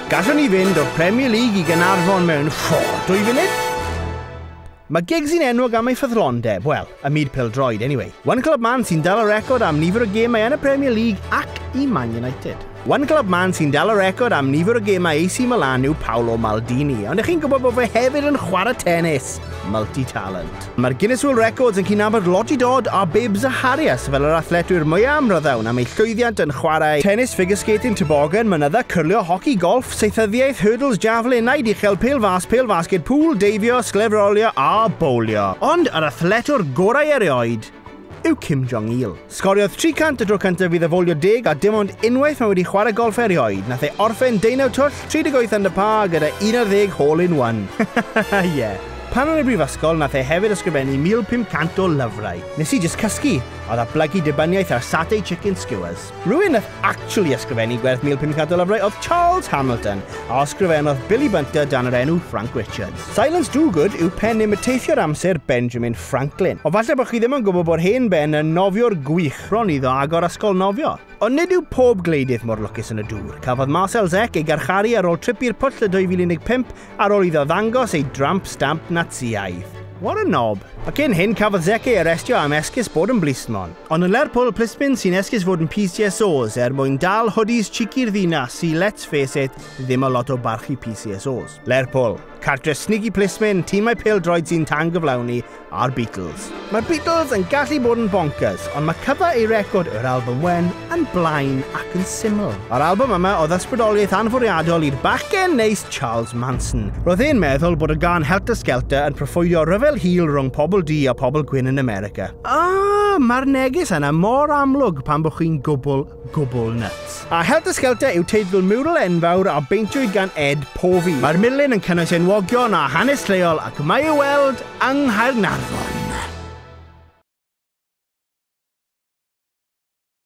Gallwn ni fynd o'r Premier League I Gaernarfon mewn 2 funud? Mae gigs sy'n enwog am ei ffyddlondeb, wel, y myd pêl-droed anyway. One Club Man sy'n dal y record am nifer o gemau yn y Premier League ac I Man United. One Club Man sy'n dal y record am nifer o gemau AC Milan yw Paolo Maldini, ond ych chi'n gwybod bod fe hefyd yn chwarae tennis, multi-talent. Mae'r Guinness World Records yn cynabod Lodgy Dodd a Babes Zaharias fel yr athletwyr mwyaf amryddawn am ei llwyddiant yn chwarae tennis, figure skating, toboggan, mynydda, cyrlio, hoci, golf, saethyddiaeth, hurdles, javelin, naid, uchel, pêl fasged, pool, deifio, sglefrolio a bowlio. Ond yr athletwr gorau erioed yw Kim Jong-il. Sgoriodd 300 y tro cyntaf i ddyfolio 10 a dim ond unwaith mae wedi chwarae golf erioed. Nath ei orffen 19 twll, 38 under par gyda 11 hole-in-one. Yeah. Pan o'n ei brifysgol, nath ei hefyd ysgrifennu 1500 o lyfrau. Nes I jyst cysgu, a ddatblygu dibyniaeth ar satay chicken skewers. Rwy'n nath actually ysgrifennu gwerth 1500 o lyfrau oedd Charles Hamilton, a ysgrifennodd Billy Bunter dan yr enw Frank Richards. Silence Dogood yw pen imiteithio'r amser Benjamin Franklin. O falle bod chi ddim yn gwybod bod hen Ben yn nofio'r gwych bron iddo agor ysgol nofio. Ond nid yw pob gleidydd mor lwcus yn y dŵr. Cafodd Marcel Zec ei garcharu ar ôl trip i'r pwll y 2015 ar ôl iddo ddangos ei dramp stamp Naziaidd. What a knob. Ac yn hyn cafodd Zec ei arestio am esgus bod yn blismon. Ond yn Lerpwl, Plismon sy'n esgus fod yn PCSOs mwyn dal hoodies cheeky'r ddinas sy'n, let's face it, ddim a lot o barchu PCSOs. Lerpwl, cartre Sneaky Plismon, tîmau pêl-droed sy'n tangyflawni a'r Beatles. Mae'r Beatles yn gallu bod yn bonkers, ond mae cyfa ei record yr album wen yn blaen ac yn syml. Yr album yma oedd ysbrydoliaeth anffwriadol i'r bachgen neis Charles Manson. Roedd e'n meddwl bod y gan Helter Skelter yn proffwydio ryfel hil rhwng pobl du a pobl gwyn yn America. Mae'r neges yna mor amlwg pan bod chi'n gwbl nuts. A Helter Skelter yw teitl mural enfawr a beintiwyd gan Ed Povey. Mae'r milyn yn cynnwys enwogion a hanes lleol ac mae ei weld yng Nghaernarfon.